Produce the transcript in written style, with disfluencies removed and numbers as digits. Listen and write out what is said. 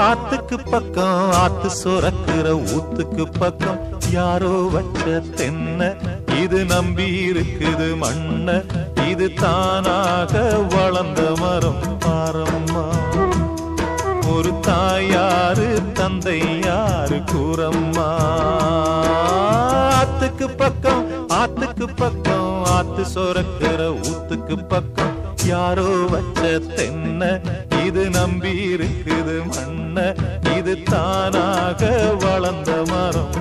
ஆத்துக்கு பக்கம் ஆத்து சுரக்குற ஊத்துக்கு பக்கம் யாரோ வச்ச தென்ன இது நம்பி இருக்குது மண்ண இது தானாக வளர்ந்த மரம் பாரம்மா ஒரு தாயாரு தந்தை யாரு கூறம்மா ஆத்துக்கு பக்கம் ஆத்து சுரக்குற ஊத்துக்கு பக்கம் யாரோ வச்ச தென்ன இது நம்பி இருக்குது மண்ண இது தானாக வளர்ந்த மரம்